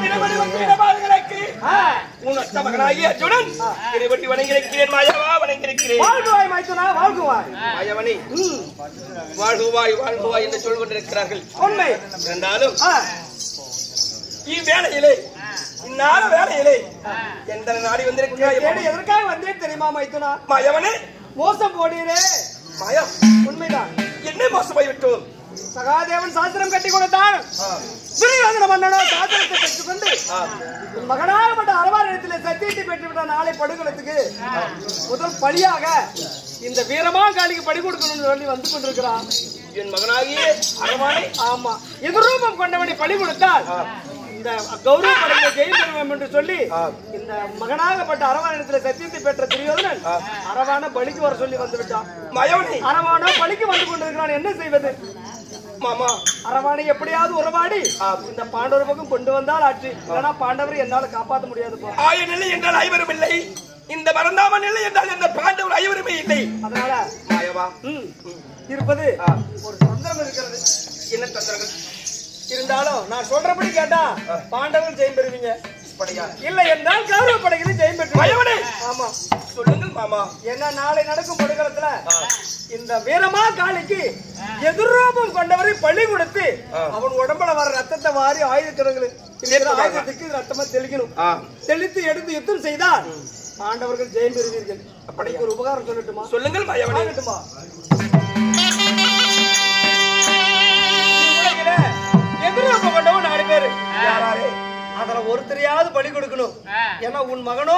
தினமணி வங்கிடமாதங்களுக்கு உன் அத்த மகனாகி அர்ஜுனன் திருவடி வணங்கியிருக்கிறேன். மாயவா வணங்கியிருக்கிறேன். வாழ்குவாய் மைத்துனா, வாழ்குவாய். மாயவனே வாழ்குவாய் வாழ்குவாய் என்று சொல் கொண்டிருக்கிறார்கள். உண்மை. இருந்தாலும் இவ்வேளையிலே இந்நாள வேளையிலே எந்த நாடி வந்திருக்கிறாய்? எதற்காக வந்தேன் தெரியுமா மைத்துனா? மாயவனே மோசம் போனீரே. மாயா, உண்மைதான். என்ன மோசம் போய்விட்டோம்? சகாதேவன் சாஸ்திரம் கட்டி கொடுத்தான். துரியோதன மன்னனோ சாஸ்திரத்தை பெற்றுக்கொண்டு மகனாகப்பட்ட அரவாரிடத்திலே சத்தியத்தை பெற்றுவிட்ட நாளை படுகொலத்துக்கு முதல் பலியாக இந்த வீரமாங்காளிக்கு படி கொடுக்கணும்னு சொல்லி வந்து கொண்டிருக்கிறான். என் மகனாகிய அரவானை. ஆமா, எதிர்ரூபம் கொண்டவனை பலி கொடுத்தால் இந்த கௌரவ படையில ஜெயம் பெறுவோம் என்று சொல்லி இந்த மகனாகப்பட்ட அரவானிடத்தில் சத்தியத்தை பெற்ற துரியோதனன் அரவான பலிக்கு வர சொல்லி வந்து விட்டான். அரவானோ பலிக்கு வந்து கொண்டிருக்கிறான். என்ன செய்வது மாமா? அரவானை எப்படியாவது உறவாடி இந்த பாண்டவர் பக்கம் கொண்டு வந்தால் ஆச்சு. இல்லைன்னா பாண்டவரை என்னால காப்பாற்ற முடியாது. ஆய நிலை என்றால் ஐவரும் இல்லை, இந்த பரந்தாம நிலை என்றால் இந்த பாண்டவர் ஐவருமே இல்லை. அதனால மாயவா இருப்பது ஒரு தந்திரம் இருக்கிறது. என்ன தந்திரங்கள் இருந்தாலும் நான் சொல்றபடி கேட்டா பாண்டவர் ஜெயம் பெறுவீங்க. இல்லை என்றால் கௌரவ படைகளை ஜெயம் பெற்று. ஆமா, சொல்லுங்கள் மாமா. என்ன நாளை நடக்கும் படுகளத்துல இந்த வீரமா காளிக்கு எதிர்ரூபம் கொண்டவரை பள்ளி கொடுத்து அவன் உடம்புல வர ரத்தத்தை வாரி ஆயுதத்துக்கு ரத்தமா தெளிக்கணும். தெளித்து எடுத்து யுத்தம் செய்தால் பாண்டவர்கள் ஜெயம் பெறுவீர்கள். அப்படிக்கு ஒரு உபகாரம் சொல்லட்டுமா? சொல்லுங்கள் மாயவனேட்டுமா. எதிர்ப்பு கொண்டவன் 4 பேரு. அதுல ஒருத்தரையாவது பலி கொடுக்கணும். ஏன்னா உன் மகனோ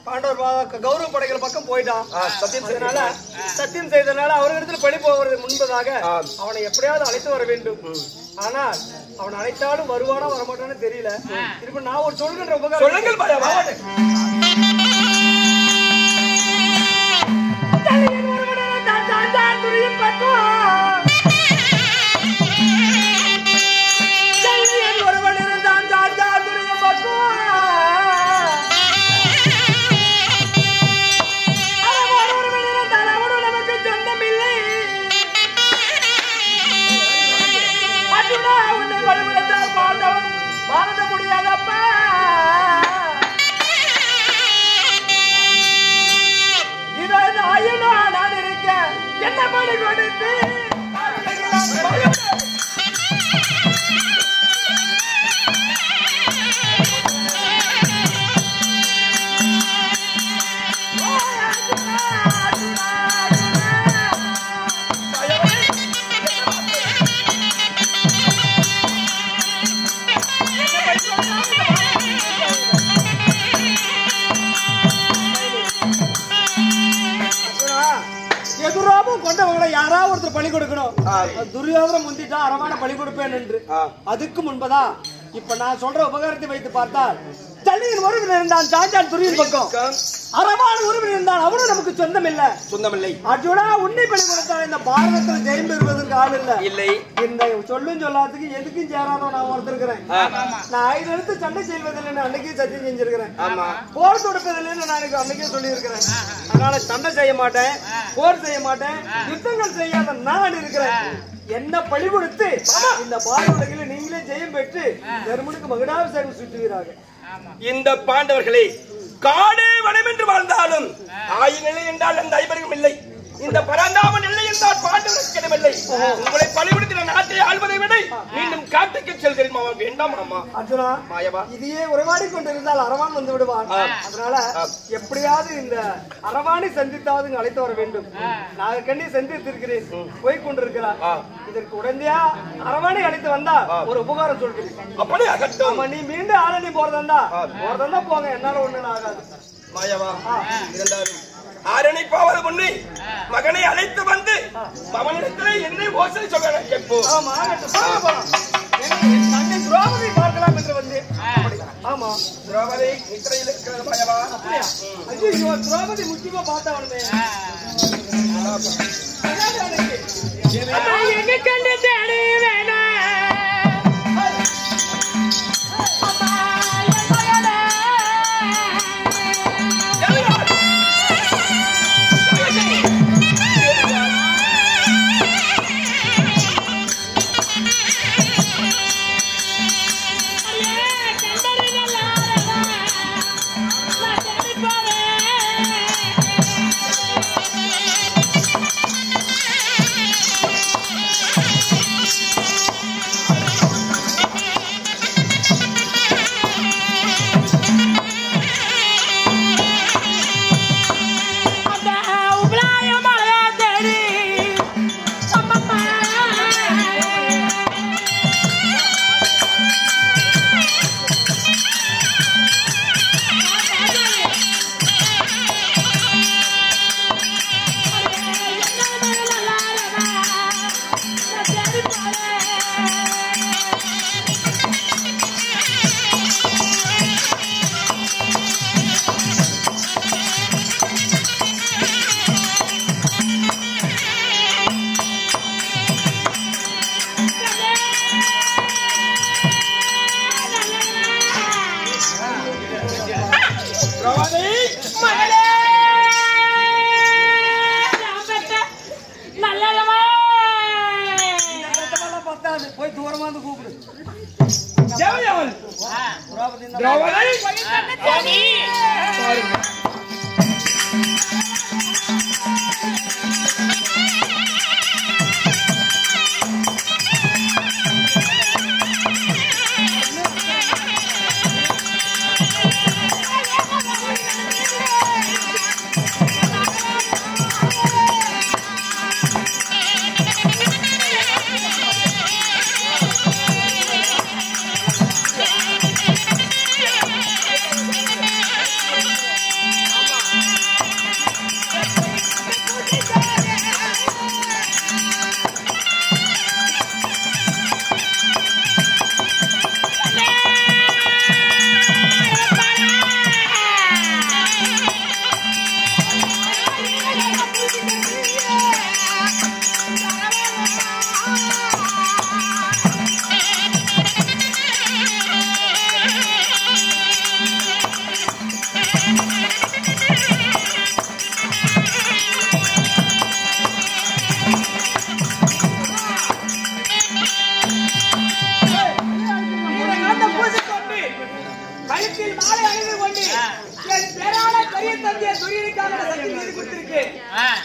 பாண்டவர் கௌரவ படைகள் பக்கம் போயிட்டான். சத்தியம் செய்தனால அவர்களிடத்தில் பலி போவதற்கு முன்பதாக அவனை எப்படியாவது அழைத்து வர வேண்டும். ஆனால் அவன் அழைத்தாலும் வருவானா வரமாட்டான்னு தெரியல. இப்ப நான் ஒரு சொல்கின்ற உபகாரம். என்ன பலி கொடுத்து எதிராவும் கொண்டவங்களை யாராவது ஒருத்தர் பலி கொடுக்கணும். துரியோதனம் முந்திட்டா அரவான பலி கொடுப்பேன் என்று. அதுக்கு முன்பதா இப்ப நான் சொல்ற உபகாரத்தை வைத்து பார்த்தால் தள்ளியின் ஒருவன் இருந்தான் சாஞ்சான் துரியின் பக்கம். அரவான் ஒருவன் இருந்தான், அவனும் நமக்கு சொந்தமில்லை. அர்ஜுனா உன்னை பலி கொடுத்தால் இந்த பாரதத்தில் ஜெயம் பெறுவதற்கு ஆள் இல்லை. இந்த சொல்லும் சொல்லாததுக்கு எதுக்கும் சேராதோ நான் ஒருத்தருக்கிறேன். நான் 5 எழுத்து சண்டை செய்வதில்லை அன்னைக்கே சத்தியம் செஞ்சிருக்கிறேன். போர் தொடுப்பதில்லைன்னு நான் அன்னைக்கே சொல்லி இருக்கிறேன். அதனால சண்டை செய்ய மாட்டேன், போர் செய்ய மாட்டேன், யுத்தங்கள் செய்யாத நான் இருக்கிறேன். என்ன பழி கொடுத்து இந்த பாரதத்தில் நீங்களே ஜெயம் பெற்று தர்மனுக்கு மகுடாபிஷேகம் சுற்றுவீராக. இந்த பாண்டவர்களே காடே வனம் என்று வாழ்ந்தாலும் ஆயுநிலை என்றால் அந்த ஐவரும் இல்லை. இந்த பரந்தாமன் இல்லை என்றால் பாண்டவருக்கு இடமில்லை. உங்களை பழிபடுத்தின நாட்டை ஆள்வதை விட மீண்டும் காட்டுக்கு செல்கிறேன் வேண்டாம் மாமா. அர்ஜுனா மாயவா இதையே உறவாடி கொண்டிருந்தால் அரவான் வந்து விடுவான். அதனால எப்படியாவது இந்த அரவானை சந்தித்தாவது அழைத்து வர வேண்டும். நான் கண்டி சந்தித்திருக்கிறேன், போய் கொண்டிருக்கிறார். இதற்கு உடனடியா அரவானை அழைத்து வந்தா ஒரு உபகாரம் சொல்கிறேன். அப்படி அகட்டும். நீ மீண்டும் ஆரணி போறதா போங்க, என்னால ஒண்ணு ஆகாது. மாயவா இருந்தாலும் ஆரணி போவது முன்னே மகனை அழைத்து வந்து அவனிடத்தில் என்னை ஓசை சொல்ல எப்போ திரௌபதி பார்க்கலாம் என்று வந்து. ஆமா திரௌபதி நித்திரையில் இருக்கிறது மாயவா. ஐயோ திரௌபதி முக்கியமா பார்த்தவனுமே எங்க கண்டு தேடி வேணா கூடாது, போய் தூரமா இருந்து கூப்பிடு. தேவயாவல் திரௌபதி பாருங்க.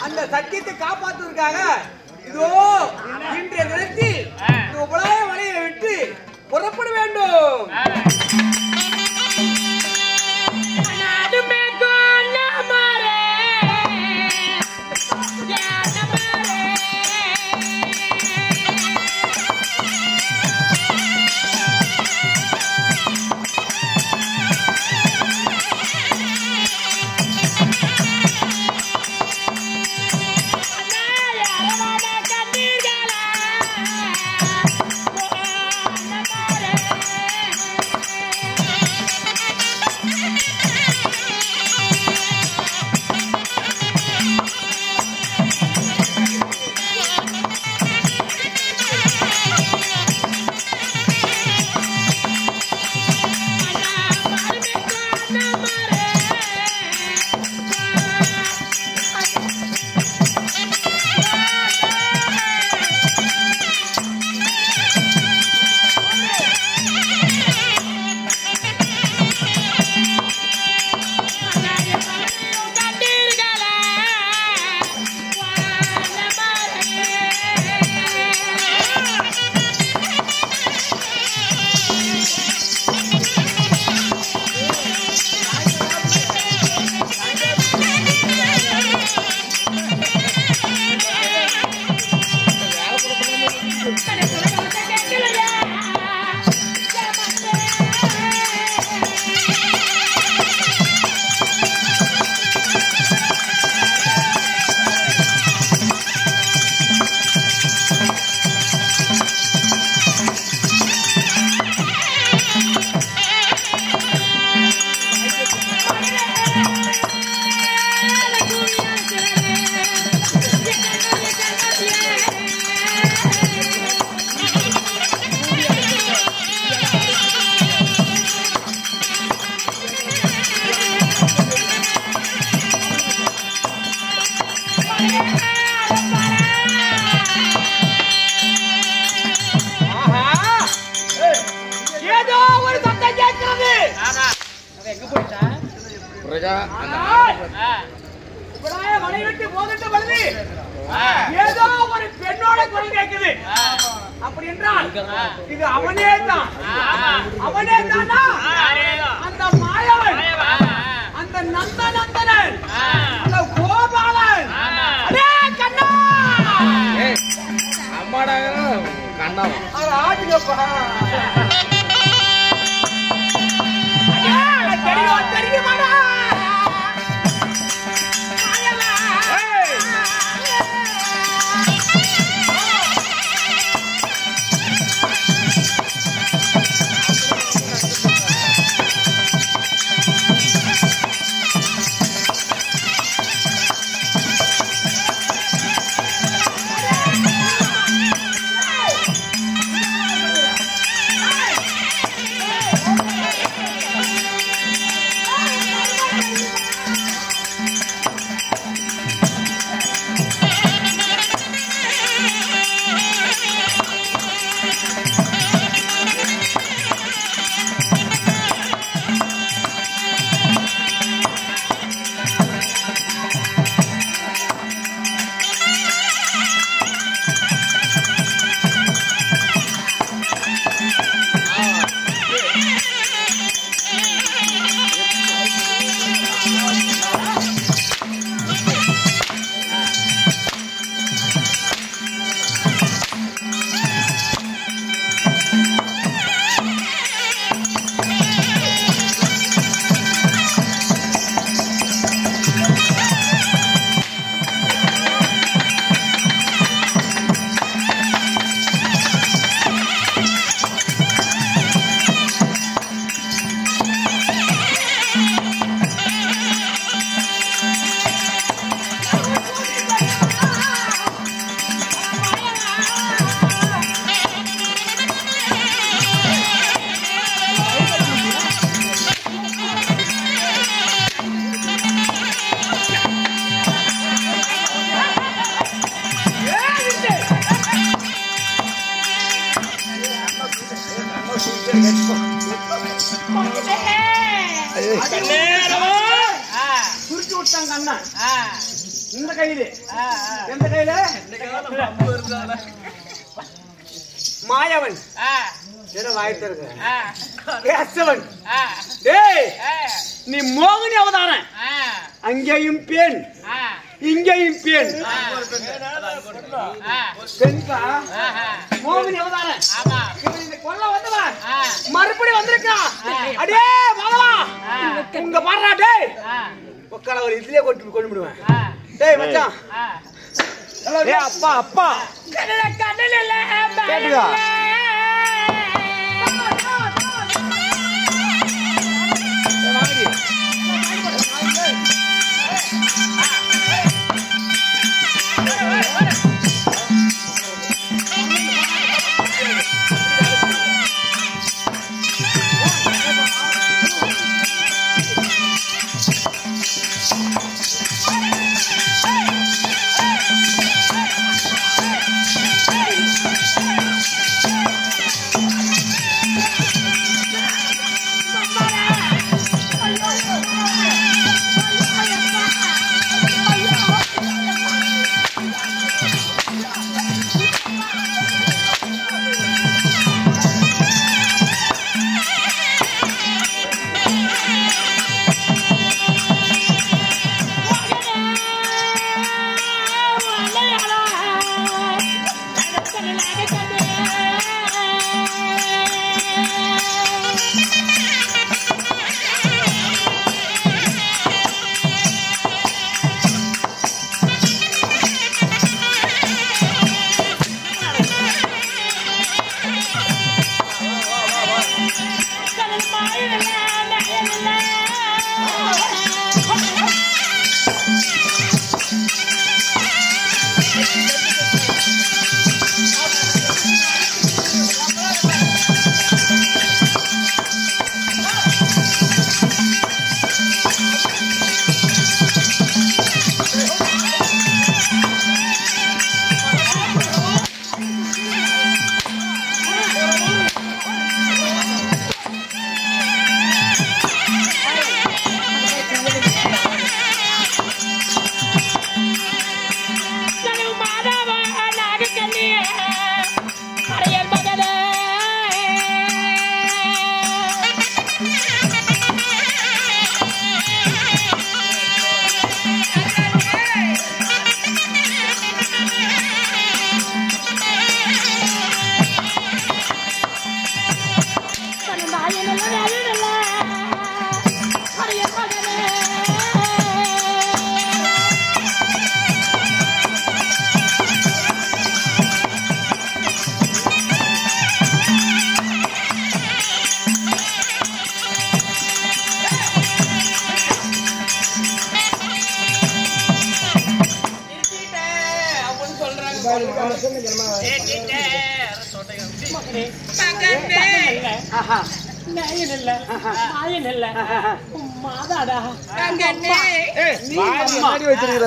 அந்த சத்தியத்தை காப்பாற்றுவதற்காக இதோ இன்றைய தினத்தில் இந்த உபலாய வலையை விட்டு புறப்பட வேண்டும். ஏதோ ஒரு பெண்ணோட குரல் கேட்குது. அப்படி என்றால் இது அவனே தான். அவனே தானா? அந்த மாயவன், அந்த நந்தனந்தனன், அந்த கோபாலன். அடே கண்ணா, அம்மாடா கண்ணா ஆட்டுங்கப்பா. தெரியும் தெரியுமாடா? சுருட்டி விட்டாங்க அண்ணா இந்த கையில எந்த கையில மாயவன் வாய்த்திருக்க நீ மோகினி அவதான அங்கேயும் பெண் இங்கேயும் பெண் பெண்பா மோகினி அவதான கொல்ல வந்தவா மறுபடியும் வந்திருக்கா அடே மாதவா உங்க பாடுறா டேய் உட்கார ஒரு இதுலயே கொண்டு விடுவேன் டேய் மச்சான் டேய் அப்பா அப்பா கடல் இல்ல கேட்டுடா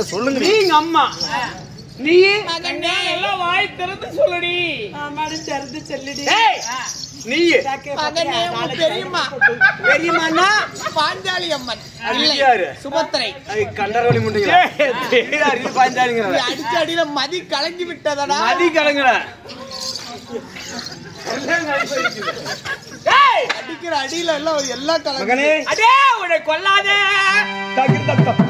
சொல்லுங்க நீங்க அம்மா நீ எல்லாம் வாய் திறந்து சொல்லடி திறந்து சொல்லிடி நீ பெரியம்மா பெரியம்மா பாஞ்சாலி அம்மன் சுபத்திரை கண்டரவழி முண்டிங்க பாஞ்சாலிங்கிற அடிச்ச அடியில மதி கலங்கி விட்டதடா மதி கலங்குற அடிக்கிற அடியில எல்லாம் எல்லாம் மகனே அடே உன்னை கொல்லாதே தகிர் தத்தம்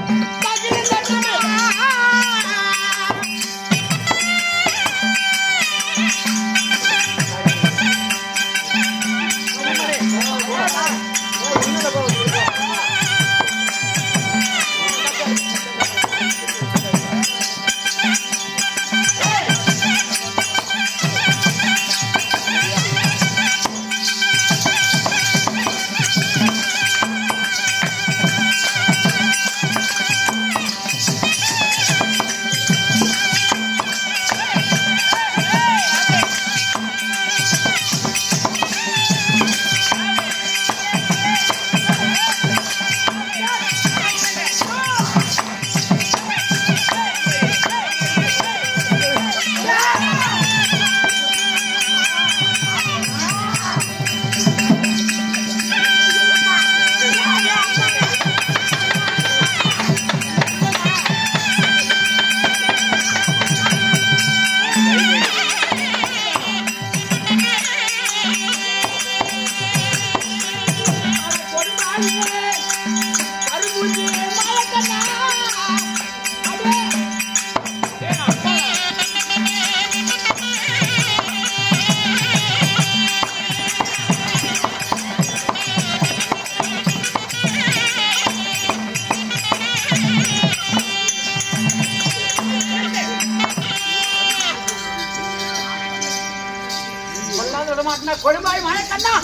விட மாட்டேன்னா கொடுமாய் மழைக்கண்ணா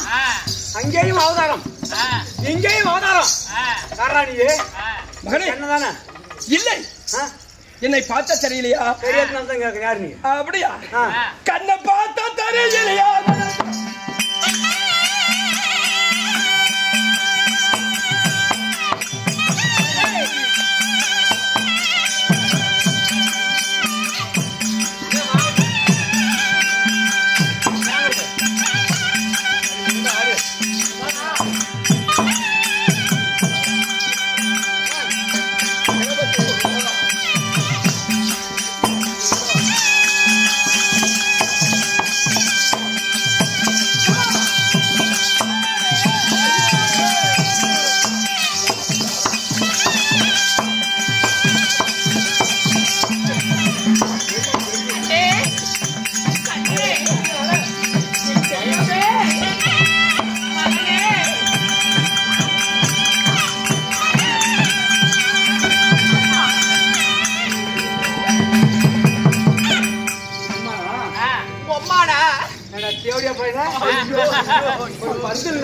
அங்கேயும் அவதாரம் இங்கேயும் அவதாரம் காரணி மகனே என்னதானே இல்லை என்னை பார்த்தா தெரியலையா? தெரியாது தான் கேட்க யாரு நீ அப்படியா? கண்ணை பார்த்தா தெரியலையா?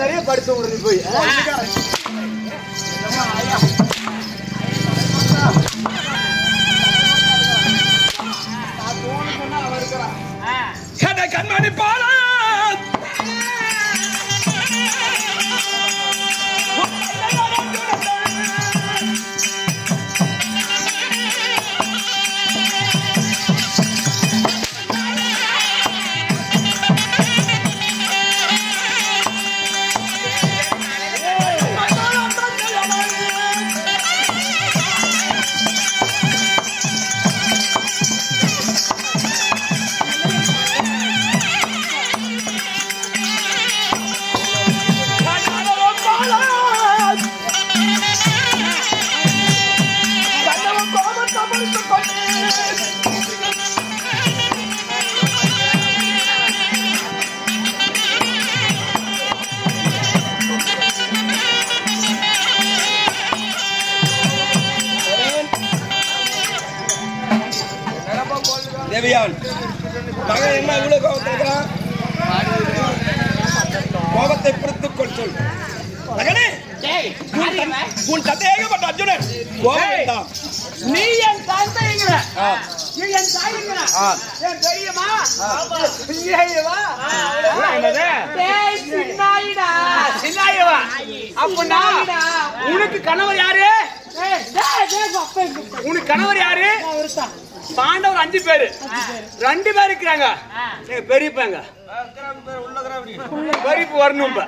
நிறைய படுத்து போய் கண்மணி பால தேவியான் மகன் என்ன இவ்வளவு கோபத்திருக்கிறான்? கோபத்தை பொறுத்துக் கொள் சொல் மகனே. உன் தந்தையேகப்பட்ட அர்ஜுனன் கோபம் வேண்டாம். நீ என் தந்தைங்கிற நீ என் தாய்ங்கிற என் பெரியம்மா சின்னாயிடா அப்படின்னா உனக்கு கணவர் யாரு? உனக்கு கணவர் யாரு? பாண்டவர் 5 பேரு 2 பேர் இருக்கிறாங்க. பெரியப்பாங்க பெரியப்பு வரணும்.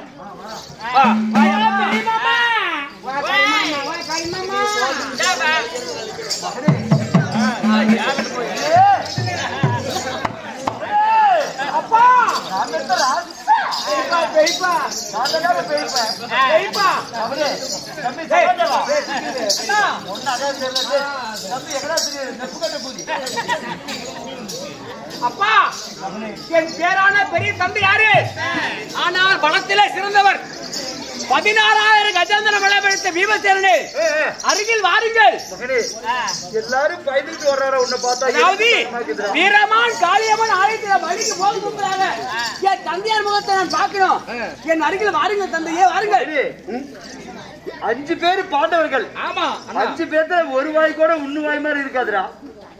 அப்பா அப்பா என் பேரான பெரிய தந்தை யாரு? ஆனால் பலத்திலே சிறந்தவர் 16,000 கஜாந்தர மலைபெடுத்த பீமசேனனே அருகில் வாருங்கள். எல்லாரும் பயந்துட்டு வர்றாரா உன்னை பார்த்தா? அதாவது வீரமான் காளியம்மன் ஆலயத்தில் வழிக்கு போக முன்பதாக என் தந்தையார் முகத்தை நான் பார்க்கணும். என் அருகில் வாருங்கள் தந்தையே வாருங்கள். 5 பேர் பாண்டவர்கள். ஆமா 5 பேர்ல ஒரு வாய் கூட உண்ணு வாய் மாதிரி இருக்காதுடா.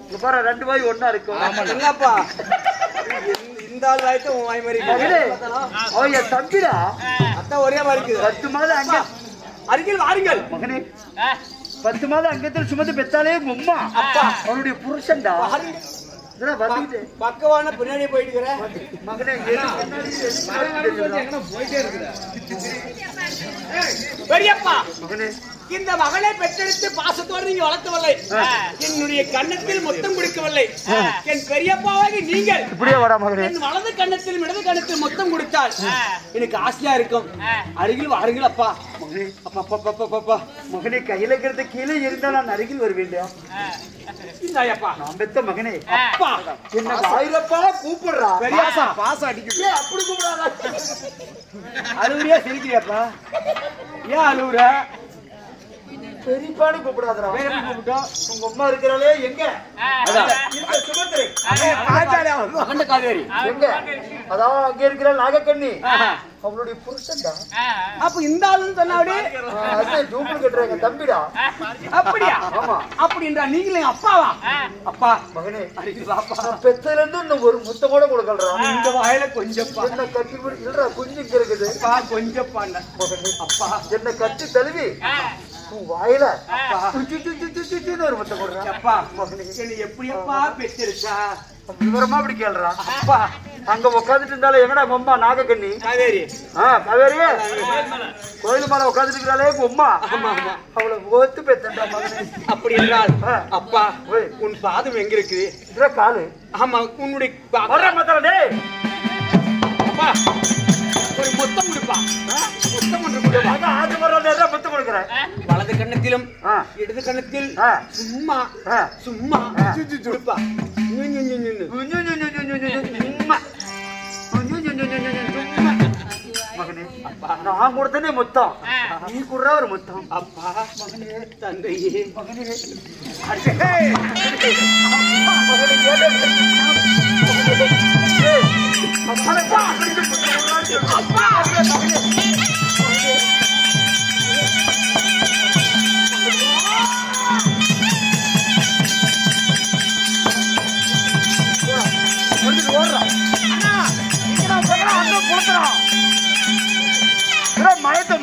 இங்க பாரு 2 வாய் ஒண்ணா இருக்கும். என்னப்பா இந்த ஆள் வாய்த்து உன் வாய் மாதிரி அவன் என் தம்பிடா. அதான் ஒரே மாதிரி இருக்குது. 10 மாதம் அங்க அருகில் வாருங்கள் மகனே. 10 மாதம் அங்கத்தில் சுமந்து பெத்தாலே உம்மா அப்பா அவனுடைய புருஷன்டா. பக்கவான பின்னாடி போயிட்டு மகனே போயிட்டே இருக்குதா பெரியப்பா? மகனே இந்த மகனை பெற்றெடுத்து பாசத்தோடு நீங்க வளர்த்தவில்லை. என்னுடைய கண்ணத்தில் மொத்தம் கொடுக்கவில்லை. என் பெரியப்பாவாகி நீங்கள் இப்படியே வாடா மகனே. என் வலது கண்ணத்தில் இடது கண்ணத்தில் மொத்தம் கொடுத்தால் எனக்கு ஆசையா இருக்கும். அருகில் வாருங்கள் அப்பா. அப்பா மகனே கையில இருக்கிறது கீழே இருந்தா நான் அருகில் வருவேன். நான் பெத்த மகனே அப்பா என்ன வாயிலப்பா கூப்பிடுறா. பெரியப்பா பாசம் அடிக்குது. அப்படி கூப்பிடாதா? அழுவுறியா சிரிக்கிறியாப்பா? ஏன் அழுவுற? பெரியப்பான்னு கூப்பிடாதடா. உங்க அம்மா இருக்கிறாளே எங்க? இந்த சுபத்திரை. அகண்ட காவேரி எங்க? அதான் அங்க இருக்கிற நாகக்கண்ணி. அவளுடைய புருஷன்டா. அப்ப இந்த ஆளுன்னு சொன்னா அதான் டூப்ளிகேட் எங்க தம்பிடா. அப்படியா? ஆமா. அப்படின்றா நீங்களே அப்பாவா? அப்பா மகனே, பாப்பா பெத்தல இருந்து இன்னும் ஒரு முத்த கூட கொடுக்கலடா. இந்த வாயில கொஞ்சம் என்ன கட்டி இல்லடா குஞ்சு இருக்குது. அப்பா கொஞ்சம் பண்ண அப்பா என்ன கட்டி தழுவி உன் வாயில ஒரு முத்த கொடுறா. அப்பா என்ன எப்படியப்பா பெற்றிருக்கா? விவரமா அப்படி கேள்றா. அப்பா அங்க உட்காந்துட்டு இருந்தாலே எங்கடா அம்மா நாகக்கண்ணி காவேரி காவேரி கோயில் மேல உட்காந்துட்டு இருக்கிறாளே உம்மா. அவளை ஓத்து பெத்தண்டா மகனே. அப்படி என்றால் அப்பா உன் பாதம் எங்க இருக்கு? காலு. ஆமா உன்னுடைய டே அப்பா ஒரு மொத்தம் கொடுப்பா. மொத்தம் ஒன்று கொடுப்பா. ஆதி வர மொத்தம் கொடுக்குறேன். வலது கண்ணத்திலும் இடது கண்ணத்தில் சும்மா சும்மா கொடுப்பா. மகனே நான் கொடுத்தனே மொத்தம் நீ குடுற ஒரு மொத்தம். அப்பா மகனே தந்தையே மகனே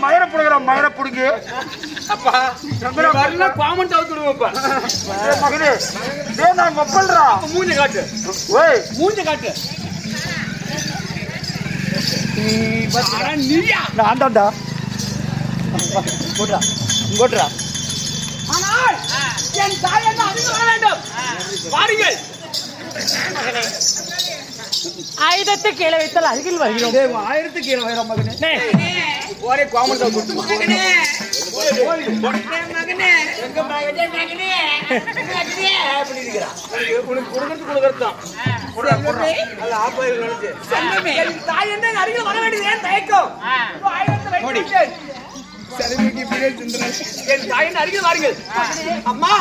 மயர புடுங்கிறான் மயர புடுங்கு. அப்பா காமன் தவிர்த்துடுவோம்ப்பா. மகனே நான் மொப்பல்றா. மூஞ்ச காட்டு. ஓய் மூஞ்ச காட்டு. நீயா நான் தான்டா. போடுறா போடுறா. ஆனால் என் தாயை அறிந்து வர வேண்டும். வாருங்கள். ஆயுதத்தை கீழே வைத்தால் அருகில் வருகிறோம். 1000 கீழே வைரம் மகனே. ஒரே காமன் தவிர்த்து மகனே உனக்கு கொடுக்கறது தான். தாய் என்ன அருகில் வர வேண்டியது ஏன் தயக்கம்? என் தாயின் அருகில் வாருங்கள். அம்மா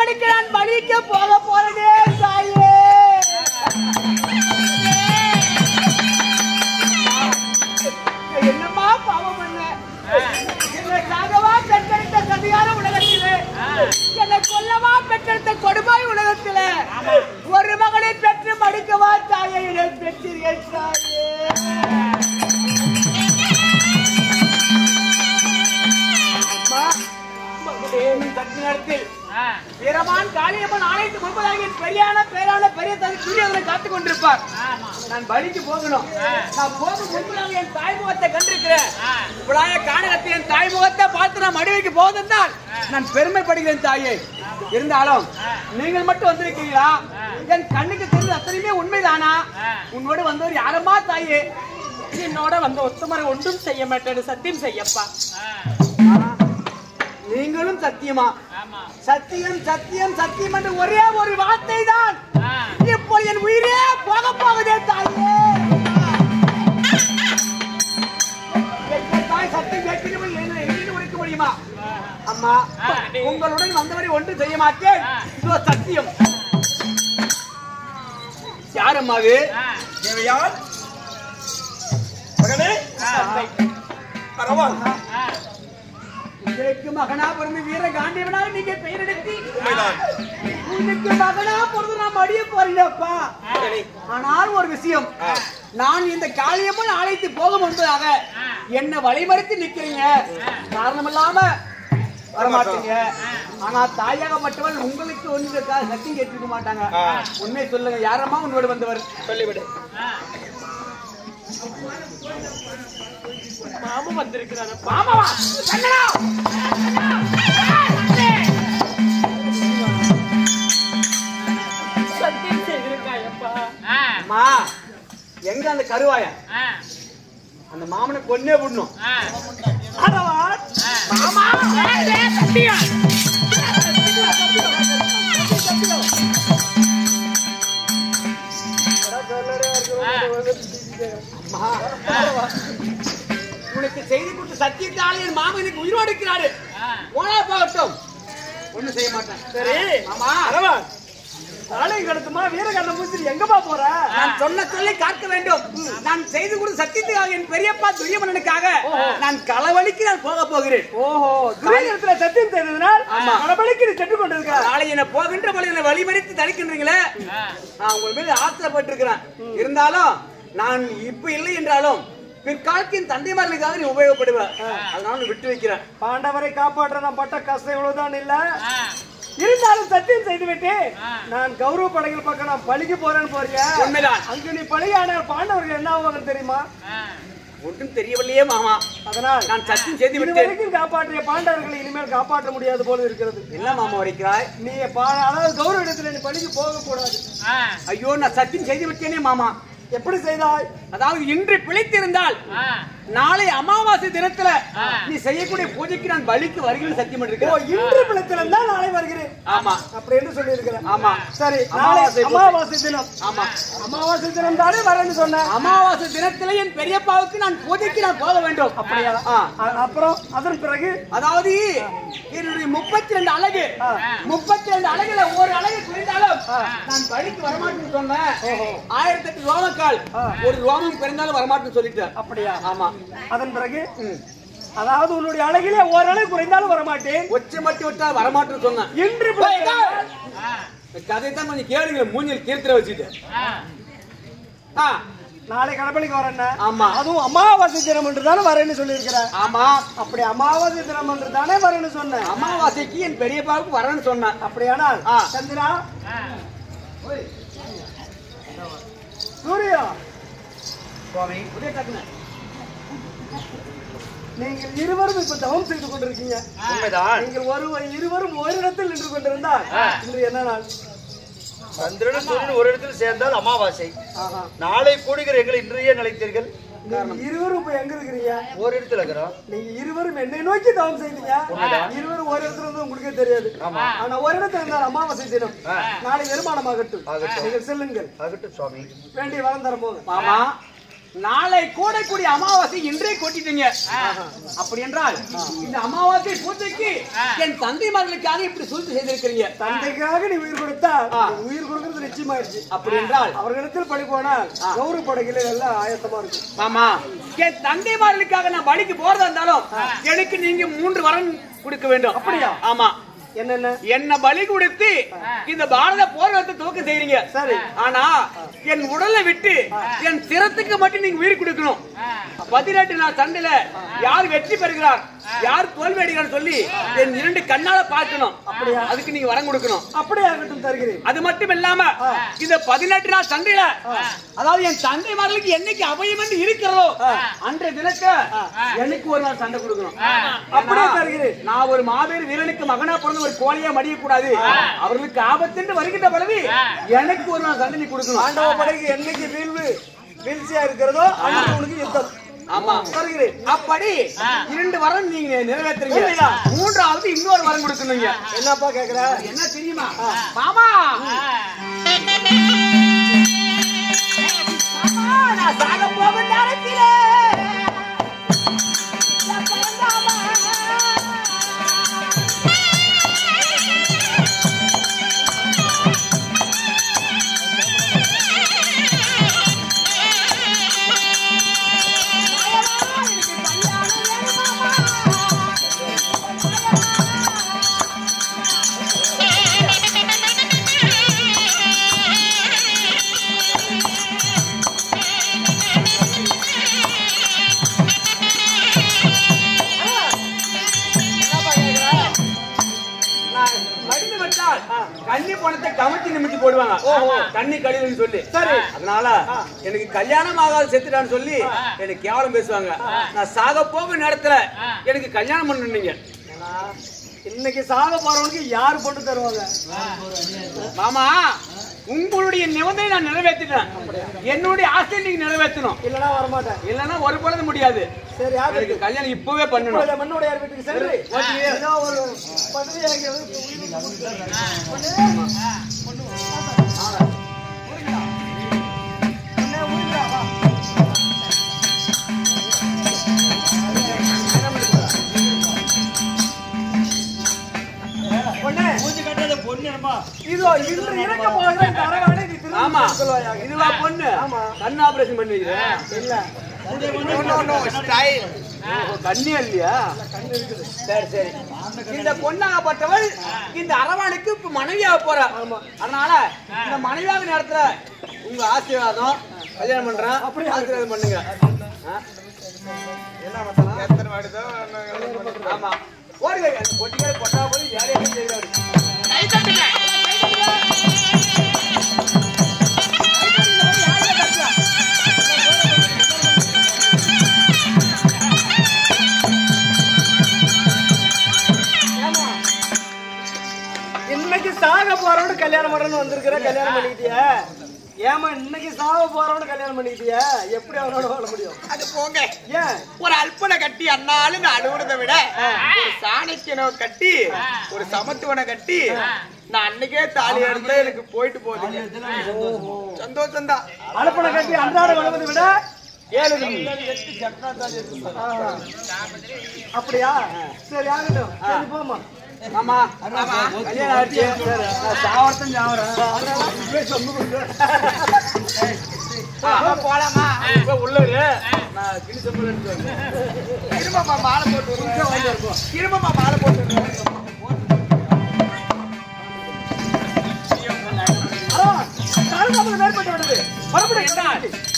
வழிபடுக்க நான் பலிக்க போக போறதே தாயே. என்னம்மா பாவம் பண்ண? எனக்காகவா பெற்றெடுத்த சதியான உலகத்திலே, என்னை கொல்லவா பெற்றெடுத்த கொடுமாய் உலகத்திலே ஒரு மகனை பெற்று மடிக்கவா தாயை பெற்றீர்கள் தாயே. வீரமான் காளியம்மன் ஆலயத்துக்கு முன்பதாக என் பேரான பெரிய தந்தை சூரியனை காத்துக் கொண்டிருப்பார். நான் பலிக்கு போகணும். நான் போகும் முன்பதாக என் தாய்முகத்தை கண்டிருக்கிறேன். இவ்வளாய காணகத்தில் என் தாய்முகத்தை பார்த்து நான் மடிவைக்கு போவதென்றால் நான் பெருமைப்படுகிறேன் தாயே. இருந்தாலும் நீங்கள் மட்டும் வந்திருக்கீங்களா? என் கண்ணுக்கு தெரிஞ்ச அத்தனையுமே உண்மைதானா? உன்னோடு வந்தவர் யாரம்மா தாயே? என்னோட வந்த ஒத்துமரை ஒன்றும் செய்ய மாட்டேன்னு சத்தியம் செய்யப்பா. நீங்களும் சத்தியமா? சத்தியம் சத்தியம் சத்தியம் என்று ஒரே ஒரு வார்த்தை தான். இப்போ என் உயிரே போக போகுதே தாயே. தாய் சத்தியம் கேட்கிறவள் என்ன உரைக்க முடியுமா? அம்மா, உங்களுடன் வந்தவரை ஒன்றும் செய்ய மாட்டேன். இதோ சத்தியம். யார் அம்மாவு? தேவையார் மகனே பரவாயில்ல. உங்களுக்கு மகனா பிறந்து வீர காண்டியவனாக நீங்க பெயர் எடுத்து உங்களுக்கு மகனா பிறந்து நான் மடிய போறீங்கப்பா. ஆனால் ஒரு விஷயம், நான் இந்த காளியம்மன் ஆலயத்து போகும் என்பதாக என்ன வழிமறித்து நிக்கிறீங்க. காரணம் இல்லாம வரமாட்டீங்க. ஆனா தாயாகப்பட்டவள் உங்களுக்கு ஒன்று சத்தியம் கேட்டிருக்க மாட்டாங்க. உண்மை சொல்லுங்க, யாரம்மா உன்னோடு வந்தவர்? சொல்லிவிடு. மாமா வந்திருக்கிறாங்க. மாமாவா? சத்தியம் செய்திருக்காயப்பா. அம்மா, எங்க அந்த கருவாய? அந்த மாமனை கொன்னே விடணும். மாமா சத்தியம். உனக்கு செய்தி கொடுத்து சத்தியத்தாலே என் மாமன் எனக்கு உயிரோடு இருக்கிறாரு. போனா போகட்டும், ஒண்ணும் செய்ய மாட்டேன். சரி மாமா, நாளை கடத்துமா வீரகண்ண மூச்சி எங்கப்பா போற? நான் சொன்ன சொல்லி காக்க வேண்டும். நான் செய்து கொடுத்த சத்தியத்துக்காக என் பெரியப்பா துரியமன்னனுக்காக நான் களவழிக்கு நான் போக போகிறேன். ஓஹோ, துரியத்துல சத்தியம் செய்ததனால் களவழிக்கு நீ சென்று கொண்டிருக்க. நாளை என்ன போகின்ற பொழுது என்னை வழிமறித்து தடுக்கின்றீங்களே, நான் உங்கள் மீது ஆத்திரப்பட்டிருக்கிறேன். இருந்தாலும் நான் இப்ப இல்லை என்றாலும் பிற்காலத்தின் தந்தைமார்களுக்காக நீ உபயோகப்படுவேன். அதனால விட்டு வைக்கிறேன். பாண்டவரை காப்பாற்ற நான் பட்ட கஷ்டம் இவ்வளவுதான் இல்ல. இருந்தாலும் சத்தியம் செய்துவிட்டு நான் கௌரவ படைகள் பக்கம் நான் பழிக்க போறேன்னு போறியா? உண்மைதான். அங்கு நீ பழியானால் பாண்டவர்கள் என்ன ஆவாங்க தெரியுமா? ஒன்றும் தெரியவில்லையே மாமா. அதனால் நான் சத்தியம் செய்து விட்டு வரைக்கும் காப்பாற்றிய பாண்டவர்களை இனிமேல் காப்பாற்ற முடியாது போல இருக்கிறது. என்ன மாமா வரைக்கிறாய்? நீ அதாவது கௌரவ இடத்துல நீ பழிக்கு போக கூடாது. ஐயோ, நான் சத்தியம் செய்து விட்டேனே மாமா. எப்படி செய்தாய்? அதாவது இன்று பிழைத்திருந்தால் நாளை அமாவாசை தினத்துல நீ செய்யக்கூடிய பூஜைக்கு நான் பலிக்கு வருகிறேன் சத்தியம் பண்ணிருக்கேன். இன்று பிழைத்திருந்தா நாளை வருகிறேன். ஆமா, அப்படி என்று சொல்லி இருக்கிறேன். ஆமா, சரி. அமாவாசை தினம். ஆமா, அமாவாசை தினம் தானே வரேன்னு சொன்னேன். அமாவாசை தினத்துல என் பெரியப்பாவுக்கு நான் பூஜைக்கு நான் போக வேண்டும். அப்படியா? அப்புறம் அதன் பிறகு அதாவது என்னுடைய 32 அழகு 32 அழகுல ஒரு அழகு குறைந்தாலும் நான் பலிக்கு வரமாட்டேன்னு சொன்னேன். 1008 ரோமக்கால் ஒரு ரோமம் பிறந்தாலும் வரமாட்டேன்னு சொல்லிட்டேன். அப்படியா? ஆமா. அதன் பிறகு அதாவது உன்னுடைய அழகிலே ஓரளவு குறைந்தாலும் வரமாட்டேன், ஒச்சை மட்டி விட்டா வரமாட்டேன்னு சொன்னேன். இன்று கதை தான் கொஞ்சம் கேளுங்க, மூஞ்சில் கீர்த்திர வச்சுட்டு. நாளை கடப்பளிக்கு வரேன். ஆமா, அதுவும் அமாவாசை தினம் என்று தானே வரேன்னு சொல்லி இருக்கிறேன். ஆமா, அப்படி அமாவாசை தினம் என்று தானே வரேன்னு சொன்னேன். அமாவாசைக்கு என் பெரியப்பாவுக்கு வரேன்னு சொன்னேன். அப்படியானால் சந்திரா, சூர்யா, சுவாமி, நீங்கள் இருவரும் இப்ப தவம் செய்து கொண்டிருக்கீங்க. உண்மைதான். நீங்கள் இருவரும் ஒரு இடத்தில் நின்று கொண்டிருந்தால் இன்று என்ன நாள்? சந்திரனும் சூரியன் ஒரு இடத்தில் சேர்ந்தால் அமாவாசை. நாளை கூடுகிற எங்களை இன்றைய நிலைத்தீர்கள். இருவரும் இப்ப எங்க இருக்கிறீங்க? ஒரு இடத்துல இருக்கிறோம். நீங்க இருவரும் என்னை நோக்கி தவம் செய்தீங்க. இருவரும் ஒரு இடத்துல இருந்து உங்களுக்கு தெரியாது. ஆனா ஒரு இடத்துல இருந்தால் அமாவாசை தினம். நாளை வருமானம் ஆகட்டும். நீங்கள் செல்லுங்கள். ஆகட்டும் சுவாமி. வேண்டிய வரம் தர போங்க. மாமா, நாளை கூடக்கூடிய அமாவாசை இன்றே கொட்டிட்டீங்க. அப்படி என்றால் இந்த அமாவாசை பூஜைக்கு என் தந்தைமார்களுக்காக இப்படி சூழ்ச்சி செய்திருக்கிறீங்க. தந்தைக்காக நீ உயிர் கொடுத்தா உயிர் கொடுக்கிறது நிச்சயமாயிருச்சு. அப்படி என்றால் அவர்களிடத்தில் பழி போனால் கௌரவ படைகளை எல்லாம் ஆயத்தமா இருக்கும். ஆமா, என் தந்தைமார்களுக்காக நான் பலிக்கு போறதா இருந்தாலும் எனக்கு நீங்க 3 வரம் கொடுக்க வேண்டும். அப்படியா? ஆமா. என்னென்ன? என்ன பலி கொடுத்து இந்த பாரத போர்வத்தை துவக்க செய்றீங்க. சரி. ஆனா என் உடலை விட்டு என் சிரத்துக்கு மட்டும் நீங்க உயிர் கொடுக்கணும். 18 நாள் சண்டையில யார் வெற்றி பெறுகிறார் யார் தோல்வி அடைகிறார் சொல்லி என் 2 கண்ணால பார்க்கணும். அப்படியா? அதுக்கு நீங்க வரம் கொடுக்கணும். அப்படியே ஆகட்டும், தருகிறேன். அது மட்டும் இல்லாம இந்த 18 நாள் சண்டையில அதாவது என் தந்தைமார்களுக்கு என்னைக்கு அபயம் என்று இருக்கிறதோ அன்றைய தினத்தை எனக்கு ஒரு நாள் சண்டை கொடுக்கணும். அப்படியே தருகிறேன். நான் ஒரு மாபெரும் வீரனுக்கு மகனா பிறந்த ஒரு கோழியா மடிய கூடாது. அவர்களுக்கு ஆபத்து வருகின்ற பொழுது எனக்கு ஒரு நாள் சண்டை கொடுக்கணும். ஆண்டவ படைக்கு என்னைக்கு வீழ்ச்சியா இருக்கிறதோ அன்னைக்கு உனக்கு யுத்தம். ஆமா, தருகிறேன். அப்படி 2 வரம் நீங்க நிறைவேற்றுறீங்க. 3வது இன்னொரு வரம் கொடுக்கணுங்க. என்னப்பா கேக்குற? என்ன தெரியுமா மாமா? நான் சாக போகும் நேரத்திலே கண்ணி பணத்தை கமிட்டி நிமித்தி போடுவாங்க. கண்ணி கழிவுன்னு சொல்லி. சரி, அதனால எனக்கு கல்யாணம் ஆகாது செத்துட்டான்னு சொல்லி எனக்கு கேவலம் பேசுவாங்க. நான் சாக போக நேரத்துல எனக்கு கல்யாணம் பண்ணுனீங்க. இன்னைக்கு சாக போறவனுக்கு யாரு போட்டு தருவாங்க? மாமா, உங்களுடைய நிபந்தனை நான் நிறைவேற்றிட்டேன். என்னுடைய ஆசை நீங்க நிறைவேற்றணும். இல்லனா வர மாட்டேன். இல்லனா ஒரு பொழுது முடியாது. சரி, எனக்கு கல்யாணம் இப்பவே பண்ணணும். மண்ணுடைய வீட்டுக்கு சென்று ஏதோ ஒரு பதவி இதோ இன்று இறக்க போகிற தரவானே நீ திரும்ப. ஆமா, சொல்வாயா? இதுவா பொண்ணு? ஆமா. கண் ஆபரேஷன் பண்ணி வைக்கிறேன். இல்ல கண்ணே இல்லையா? சரி சரி. இந்த பொண்ணாகப்பட்டவள் இந்த அரவானுக்கு இப்ப மனைவியாக போறா. அதனால இந்த மனைவியாக நேரத்துல உங்க ஆசீர்வாதம் கல்யாணம் பண்றேன். அப்படி ஆசீர்வாதம் பண்ணுங்க. ஆமா, ஓடுங்க. அந்த பொட்டிக்கார பொட்டா போய் வேலையை செய்கிறாரு. இன்னைக்கு சாக போறவனு கல்யாணம் பண்ணணும்னு வந்திருக்கிற. கல்யாணம் பண்ணிக்கிட்டிய? ஏமா இன்னைக்கு சாக போறவனு கல்யாணம் பண்ணிக்கிட்டிய? எப்படி அவனோட வாழ முடியும்? அது போங்க. ஏன் ஒரு அல்பனை கட்டி அண்ணாலும் நான் அழுவுறதை விட ஒரு சாணக்கியனை கட்டி ஒரு சமத்துவனை கட்டி நான் அன்னைக்கே தாலி எடுத்து எனக்கு போயிட்டு போகுது. சந்தோஷம் தான். அனுப்பனை கட்டி அன்றாட வளர்வதை விட 7 அப்படியா? சரி, ஆகட்டும். சரி, போமா. ஆமா, கல்யாணம் ஆச்சு. சாவரத்தும் சாவறேன். போலாமா? உள்ளது நான் கிளி சம்பளம் எடுத்து வரேன். திரும்பமா மாலை போட்டு வருவேன். திரும்பமா மாலை போட்டு வருவேன்.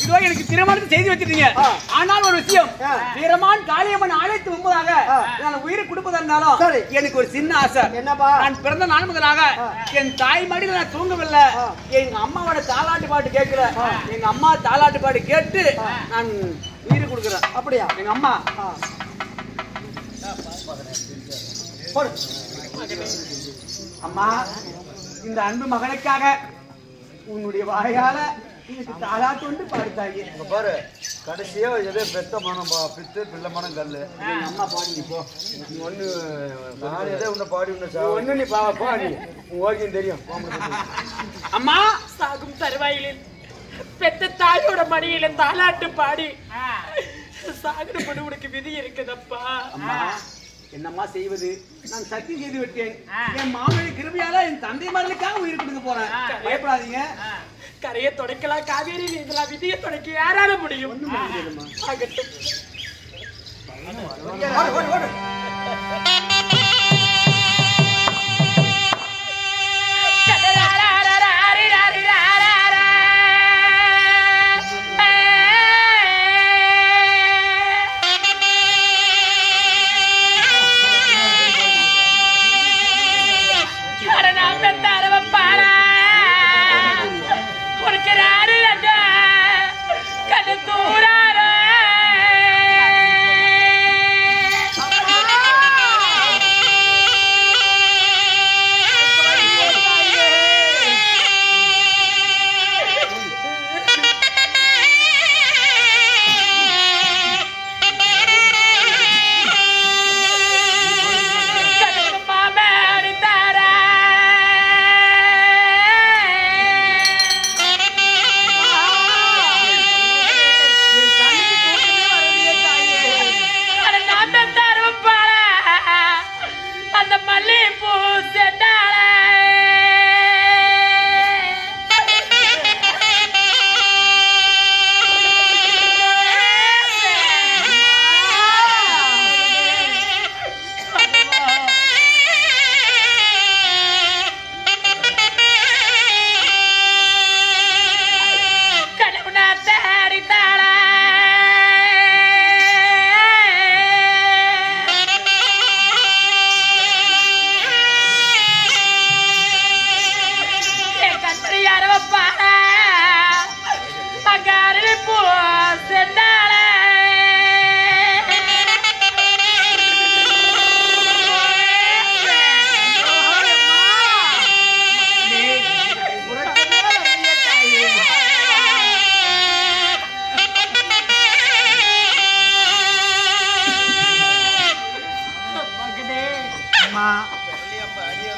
இதோ எனக்கு திருமணத்தை செய்து வச்சிட்டீங்க. ஆனால் ஒரு விஷயம், வீரமான் காளியம்மன் ஆலயத்து முன்பதாக நான் உயிரை கொடுப்பதா இருந்தாலும் எனக்கு ஒரு சின்ன ஆசை. என்னப்பா? நான் பிறந்த நாள் முதலாக என் தாய் மடியில் நான் தூங்கவில்லை. எங்க அம்மாவோட தாலாட்டு பாட்டு கேட்கிற. எங்க அம்மா தாலாட்டு பாட்டு கேட்டு நான் உயிரை கொடுக்குறேன். அப்படியா? எங்க அம்மா அம்மா, இந்த அன்பு மகனுக்காக உன்னுடைய வாயால தாலாட்டு வந்து பாடுத்தாயே. பாரு, கடைசியா எதோ பெத்த மனம் பித்து பிள்ளை மனம் கல்லு. எங்க அம்மா பாடி போ. ஒண்ணு நான் எதோ உன்னை பாடி ஒண்ணு நீ போ நீ ஓகே தெரியும். அம்மா, சாகும் தருவாயிலே பெத்த தாயோட மடியில தாலாட்டு பாடி சாகர படுவனுக்கு விதி இருக்குதப்பா. என்னம்மா செய்வது? நான் சக்தி செய்து விட்டேன். என் மாமனின் கிருபையால என் தந்தைமார்களுக்காக உயிர் கொடுக்க போறேன். பயப்படாதீங்க. கரையை துடைக்கலாம் காவேரி, இதெல்லாம் விதியை துடைக்க யாரால முடியும்? ஆகட்டும்.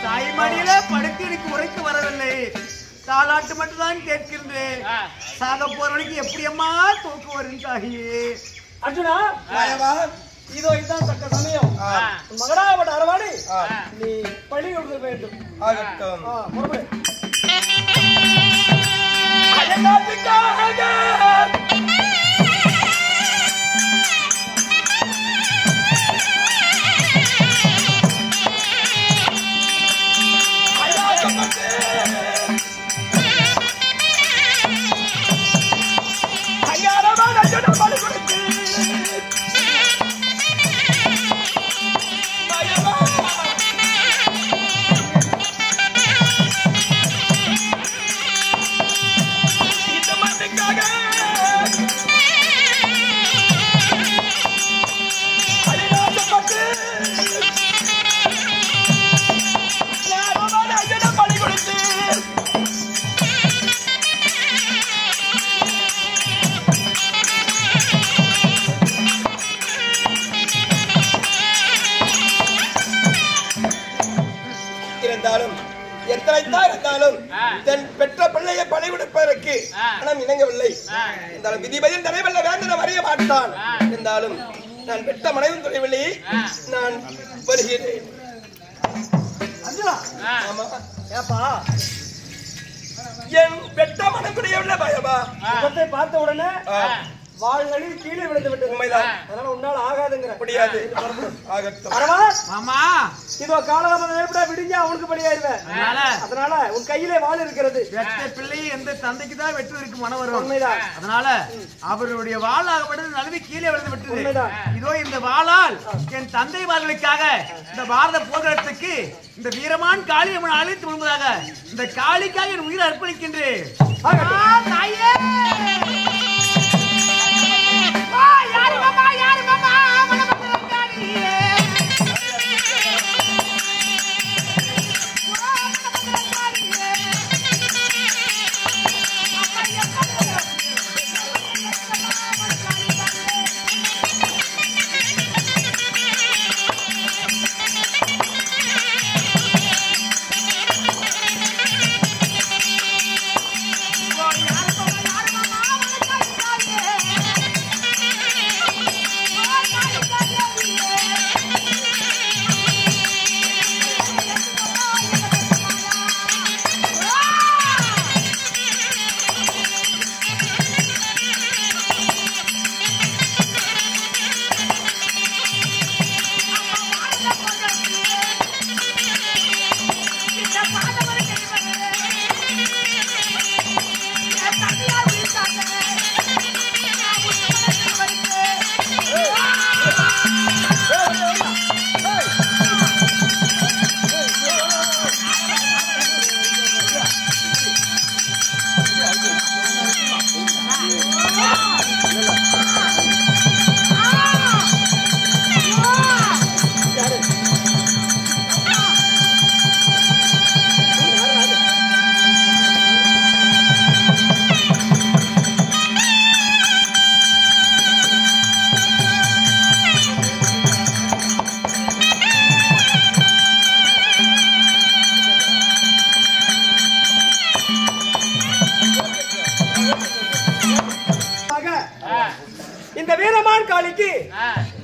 தாய்மடியில படுத்து எனக்கு உரைக்கு வரவில்லை. தாலாட்டு மட்டும் தான் கேட்கின்றேன். சாக போறவனுக்கு எப்படி அம்மா தூக்கு வரும் தாயே? அர்ஜுனா, இதோ இதுதான் தக்க சமயம். மகனாவட்ட அரவாடி நீ பழி கொடுக்க வேண்டும். புறப்படு. பெற்ற பிள்ளையை பழி கொடுப்பதற்கு மனம் இணங்கவில்லை. விதிபதியில் தலைவல்ல வேந்தன வரைய மாட்டான் இருந்தாலும் நான் பெற்ற மனைவின் தொலைவில்லை. நான் வருகிறேன். என் பெற்ற மனக்குடைய பயமா முகத்தை பார்த்த உடனே வாழ்களில் கீழே விழுந்து விட்டது. உண்மைதான். அதனால உன்னால ஆகாதுங்கிற முடியாது. இதோ காலதாமதம் ஏற்பட விடிஞ்சா அவனுக்கு பலியாயிருவேன். அதனால உன் கையிலே வாள் இருக்கிறது. பிள்ளை எந்த தந்தைக்கு தான் வெற்றி இருக்கு மனம் வரும். உண்மைதான். அதனால அவருடைய வாள் ஆகப்பட்டது நழுவி கீழே விழுந்து விட்டது. உண்மைதான். இதோ இந்த வாளால் என் தந்தைமார்களுக்காக இந்த பாரத போகிறதுக்கு இந்த வீரமான் காளியம்மன் அழைத்து முன்பதாக இந்த காளிக்காக என் உயிரை அர்ப்பணிக்கின்றேன். யாரு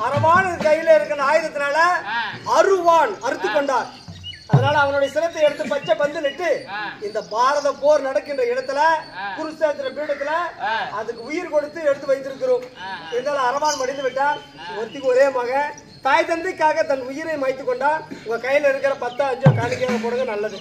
அரவான் கையில இருக்கிற ஆயுதத்தினால அருவான் அறுத்து கொண்டார். அதனால அவனுடைய சிரத்தை எடுத்து பச்சை பந்தலிட்டு இந்த பாரத போர் நடக்கின்ற இடத்துல குருஷேத்திர பீடத்துல அதுக்கு உயிர் கொடுத்து எடுத்து வைத்திருக்கிறோம். இருந்தாலும் அரவான் மடிந்து விட்டான். ஒத்திக்கு ஒரே மகன் தாய் தந்தைக்காக தன் உயிரை மாய்த்து கொண்டான். உங்க கையில இருக்கிற 10 5 காணிக்கையாக போடுங்க, நல்லது.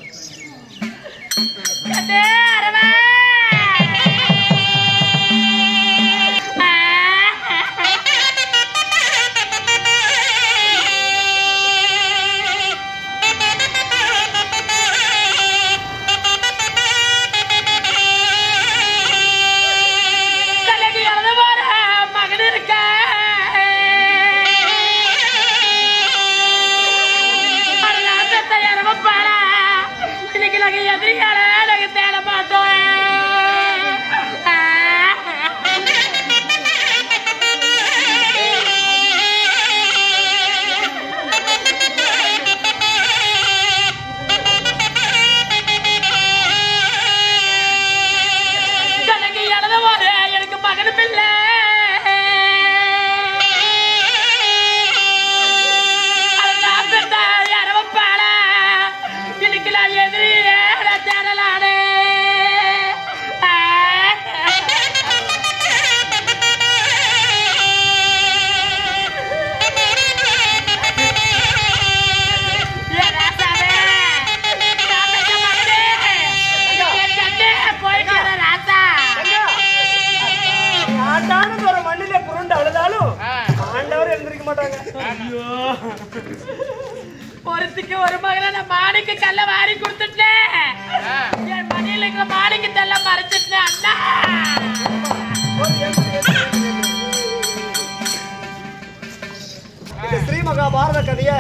ஒருத்திக்கு ஒரு மகளை நான் மாணிக்கு கல்ல வாரி கொடுத்துட்டேன். என் மணியில இருக்கிற மாணிக்கு தள்ள மறைச்சிட்டேன் அண்ணா. ஸ்ரீ மகாபாரத கதைய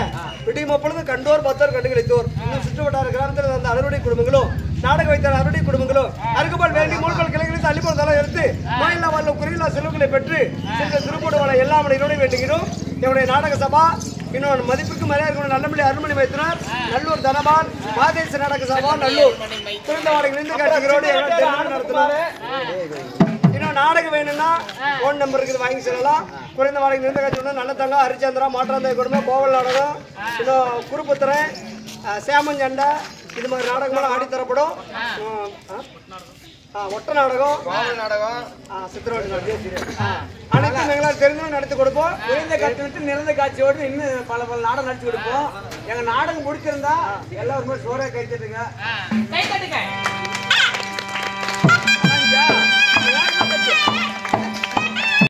விடிமப்பொழுது கண்டோர் பத்தோர் கண்டுகளித்தோர். இன்னும் சுற்றுவட்டார கிராமத்தில் அந்த அறுவடை குடும்பங்களும் நாடக வைத்த அறுவடை குடும்பங்களும் அருகுபால் வேண்டி மூல்கள் கிளைகளை தள்ளிப்போல் தலை எடுத்து நோயில்லா வல்ல குறையில்லா செல்வங்களை பெற்று திருப்பூடு வள எல்லா மனையோடு வேண்டுகிறோம். என்னுடைய நாடக சபா இன்னொரு மதிப்புக்கு மரியாதை நல்லமல்லி அருள்மணி வைத்தினர் நல்லூர் தனபால் மாதேச நாடக சபா நல்லூர் திருந்தவாடகிலிருந்து காட்சிகளோடு நடத்தினார். இன்னும் நாடகம் வேணும்னா போன் நம்பர் இருக்குது, வாங்கி செல்லலாம். குறைந்த வாடகை நிறுத்த காட்சி நல்ல தங்க ஹரிச்சந்திரா மாற்றாந்தை கொடுமை கோவல் நாடகம் இன்னும் குறுப்புத்திரன் சேமஞ்சண்டை இது மாதிரி நாடகமெல்லாம் ஆடித்தரப்படும். ஒட்ட நாடகம் சித்திரவட்டி அனைத்தும் எங்களால் தெரிஞ்சவங்க நடத்தி கொடுப்போம். குறைந்த காட்சி விட்டு நிறந்த காட்சியோடு இன்னும் பல நாடகம் நடத்தி கொடுப்போம். எங்க நாடகம் பிடிச்சிருந்தா எல்லாருமே சோறா கை தட்டுங்க.